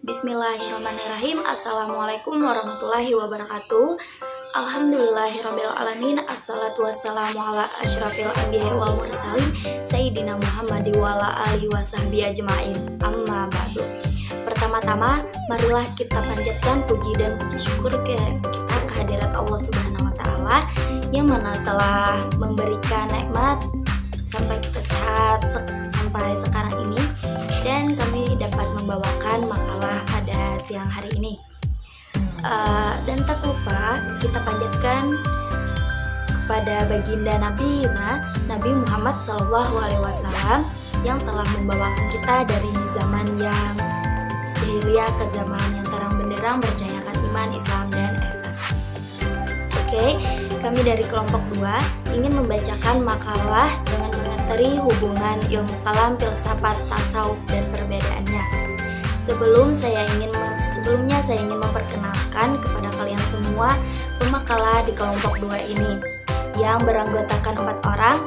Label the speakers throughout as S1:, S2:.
S1: Bismillahirrahmanirrahim. Assalamualaikum warahmatullahi wabarakatuh. Alhamdulillahirabbil alamin. Assalatu wassalamu ala asyrafil anbiya'i wal mursalin sayyidina Muhammad wa ala alihi wasahbihi ajmain. Amma ba'du. Pertama-tama, marilah kita panjatkan puji dan puji syukur kita kehadirat Allah Subhanahu wa taala yang mana telah memberikan nikmat sampai kita sehat sampai sekarang ini, dan kami dapat membawakan makalah pada siang hari ini. Dan tak lupa kita panjatkan kepada baginda Nabi Muhammad SAW yang telah membawakan kita dari zaman yang jahiliyah ke zaman yang terang benderang bercayakan iman, Islam, dan ihsan. Oke, kami dari kelompok 2 ingin membacakan makalah dengan mengateri hubungan ilmu kalam, filsafat, tasawuf, dan perbedaannya. Sebelumnya saya ingin memperkenalkan kepada kalian semua pemakalah di kelompok 2 ini yang beranggotakan 4 orang.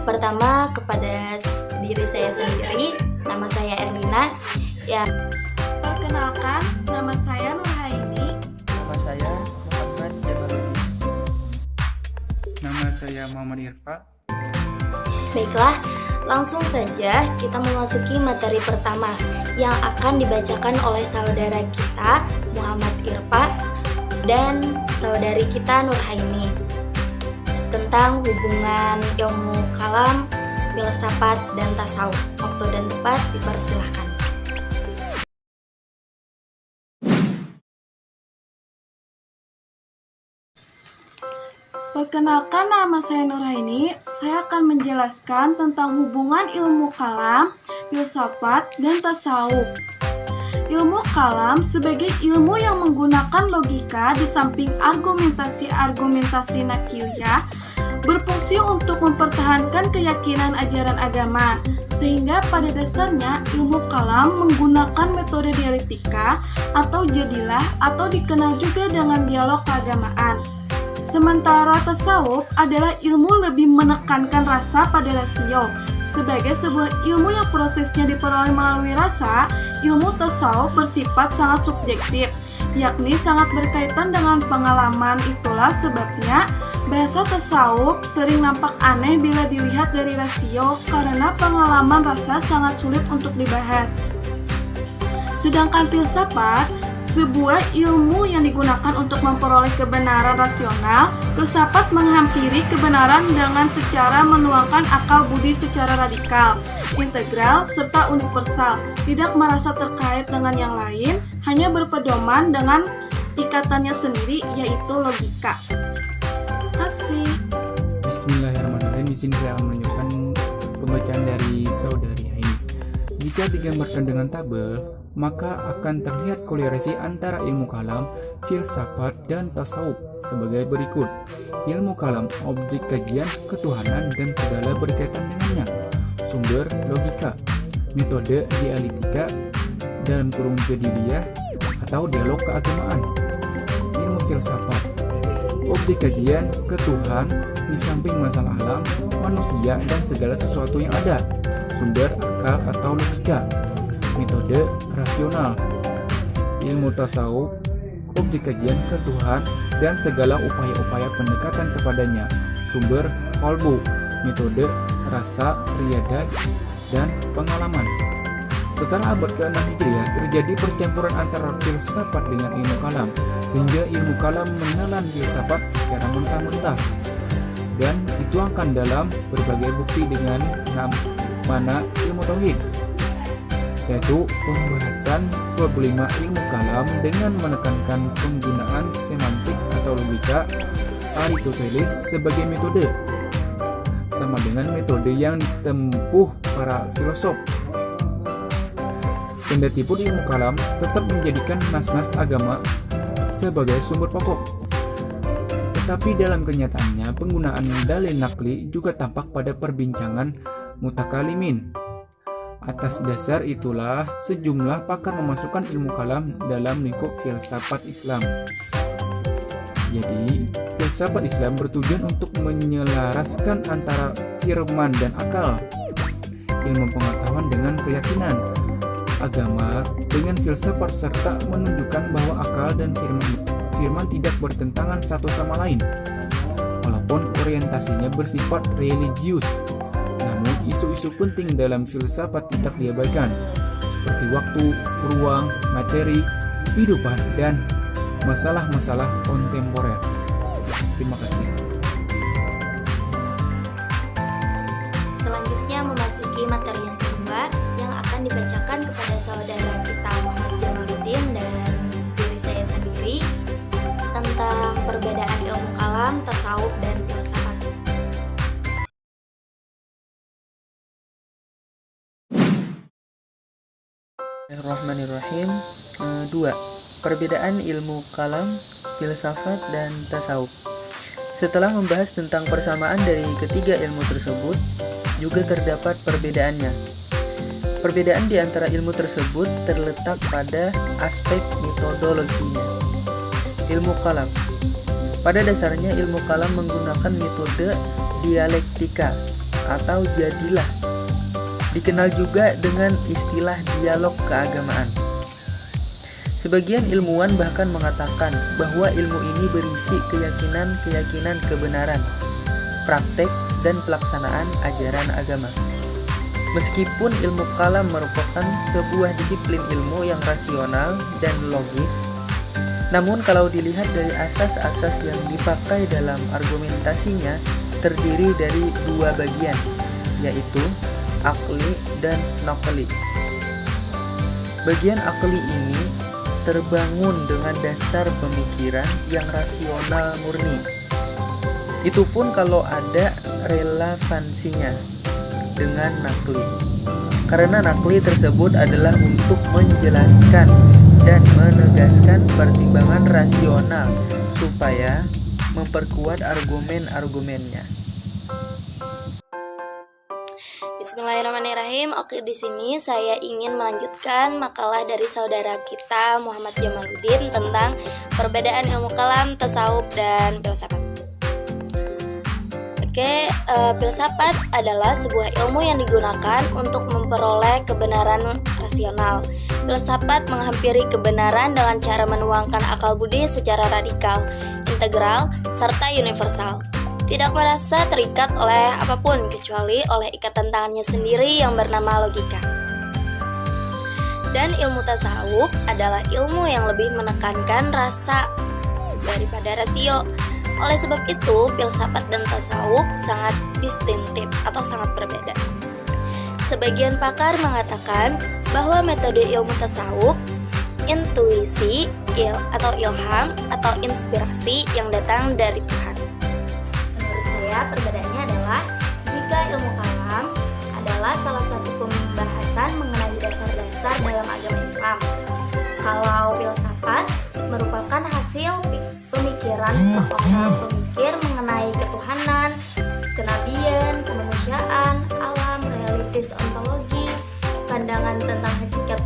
S1: Pertama, kepada diri saya sendiri, nama saya Erlina. Ya,
S2: perkenalkan, nama saya Nurhaini.
S3: Nama saya Muhammad Jamaluddin. Nama saya Muhammad Irfa.
S1: Baiklah, langsung saja kita memasuki materi pertama yang akan dibacakan oleh saudara kita Muhammad Irfa dan saudari kita Nurhaini tentang hubungan ilmu kalam, filsafat, dan tasawuf. Waktu dan tempat dipersilahkan.
S2: Perkenalkan, nama saya Nurhaini. Saya akan menjelaskan tentang hubungan ilmu kalam, filsafat, dan tasawuf. Ilmu kalam sebagai ilmu yang menggunakan logika di samping argumentasi nakiliyah berfungsi untuk mempertahankan keyakinan ajaran agama, sehingga pada dasarnya ilmu kalam menggunakan metode dialektika atau jadilah atau dikenal juga dengan dialog keagamaan. Sementara tasawuf adalah ilmu lebih menekankan rasa pada rasio. Sebagai sebuah ilmu yang prosesnya diperoleh melalui rasa, ilmu tasawuf bersifat sangat subjektif, yakni sangat berkaitan dengan pengalaman. Itulah sebabnya bahasa tasawuf sering nampak aneh bila dilihat dari rasio, karena pengalaman rasa sangat sulit untuk dibahas. Sedangkan filsafat, sebuah ilmu yang digunakan untuk memperoleh kebenaran rasional, filsafat menghampiri kebenaran dengan secara menuangkan akal budi secara radikal, integral, serta universal, tidak merasa terkait dengan yang lain, hanya berpedoman dengan ikatannya sendiri, yaitu logika. Asik.
S3: Bismillahirrahmanirrahim. Di sini saya akan menunjukkan pembacaan dari saudari ini. Jika digambarkan dengan tabel, maka akan terlihat kolerasi antara ilmu kalam, filsafat, dan tasawuf sebagai berikut. Ilmu kalam, objek kajian, ketuhanan, dan segala berkaitan dengannya. Sumber, logika. Metode, dialektika, dalam kurung jadiliyah atau dialog keagamaan. Ilmu filsafat, objek kajian, ketuhan, di samping masalah alam, manusia, dan segala sesuatu yang ada. Sumber, akal, atau logika. Metode, rasional. Ilmu tasawuf, objek kajian ke Tuhan dan segala upaya-upaya pendekatan kepadanya. Sumber, qalbu. Metode, rasa, riadat, dan pengalaman. Setelah abad ke-6 Hijriah, terjadi percampuran antara filsafat dengan ilmu kalam, sehingga ilmu kalam menelan filsafat secara mentah-mentah dan dituangkan dalam berbagai bukti dengan mana ilmu tauhid, yaitu pembahasan problema ilmu kalam dengan menekankan penggunaan semantik atau logika Aristoteles sebagai metode, sama dengan metode yang ditempuh para filosof. Kendatipun ilmu kalam tetap menjadikan nas-nas agama sebagai sumber pokok, tetapi dalam kenyataannya penggunaan dalil nakli juga tampak pada perbincangan mutakalimin. Atas dasar itulah sejumlah pakar memasukkan ilmu kalam dalam lingkup filsafat Islam. Jadi, filsafat Islam bertujuan untuk menyelaraskan antara firman dan akal, ilmu pengetahuan dengan keyakinan, agama dengan filsafat serta menunjukkan bahwa akal dan firman tidak bertentangan satu sama lain. Walaupun orientasinya bersifat religius, namun isu-isu penting dalam filsafat tidak diabaikan, seperti waktu, ruang, materi, kehidupan, dan masalah-masalah kontemporer. Terima kasih.
S1: Selanjutnya memasuki materi yang kedua yang akan dibacakan kepada saudara kita Muhammad Jamaluddin dan diri saya sendiri tentang perbedaan ilmu kalam, tasawuf, dan filsafat.
S4: Bismillahirrahmanirrahim. 2. Perbedaan ilmu kalam, filsafat, dan tasawuf. Setelah membahas tentang persamaan dari ketiga ilmu tersebut, juga terdapat perbedaannya. Perbedaan di antara ilmu tersebut terletak pada aspek metodologinya. Ilmu kalam. Pada dasarnya ilmu kalam menggunakan metode dialektika atau jadilah. Dikenal juga dengan istilah dialog keagamaan. Sebagian ilmuwan bahkan mengatakan bahwa ilmu ini berisi keyakinan-keyakinan kebenaran, praktek, dan pelaksanaan ajaran agama. Meskipun ilmu kalam merupakan sebuah disiplin ilmu yang rasional dan logis, namun kalau dilihat dari asas-asas yang dipakai dalam argumentasinya terdiri dari dua bagian, yaitu akli dan naqli. Bagian akli ini terbangun dengan dasar pemikiran yang rasional murni. Itu pun kalau ada relevansinya dengan nakli. Karena nakli tersebut adalah untuk menjelaskan dan menegaskan pertimbangan rasional supaya memperkuat argumen-argumennya.
S1: Bismillahirrahmanirrahim. Oke, di sini saya ingin melanjutkan makalah dari saudara kita Muhammad Jamaluddin tentang perbedaan ilmu kalam, tasawuf, dan filsafat. Oke, filsafat adalah sebuah ilmu yang digunakan untuk memperoleh kebenaran rasional. Filsafat menghampiri kebenaran dengan cara menuangkan akal budi secara radikal, integral, serta universal. Tidak merasa terikat oleh apapun kecuali oleh ikatan tangannya sendiri yang bernama logika. Dan ilmu tasawuf adalah ilmu yang lebih menekankan rasa daripada rasio. Oleh sebab itu, filsafat dan tasawuf sangat distintif atau sangat berbeda. Sebagian pakar mengatakan bahwa metode ilmu tasawuf, intuisi, atau ilham, atau inspirasi yang datang dari Tuhan. Perbedaannya adalah jika ilmu kalam adalah salah satu pembahasan mengenai dasar-dasar dalam agama Islam. Kalau filsafat merupakan hasil pemikiran seorang pemikir mengenai ketuhanan, kenabian, kemanusiaan, alam, realitis ontologi, pandangan tentang hakikat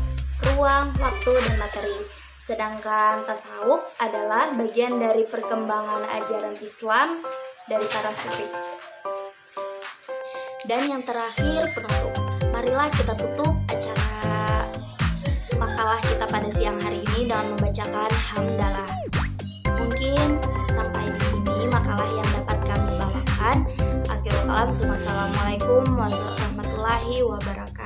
S1: ruang, waktu, dan materi. Sedangkan tasawuf adalah bagian dari perkembangan ajaran Islam dari para sufi. Dan yang terakhir, penutup. Marilah kita tutup acara makalah kita pada siang hari ini dengan membacakan hamdalah. Mungkin sampai di sini makalah yang dapat kami bawakan. Akhirul kalam, assalamualaikum warahmatullahi wabarakatuh.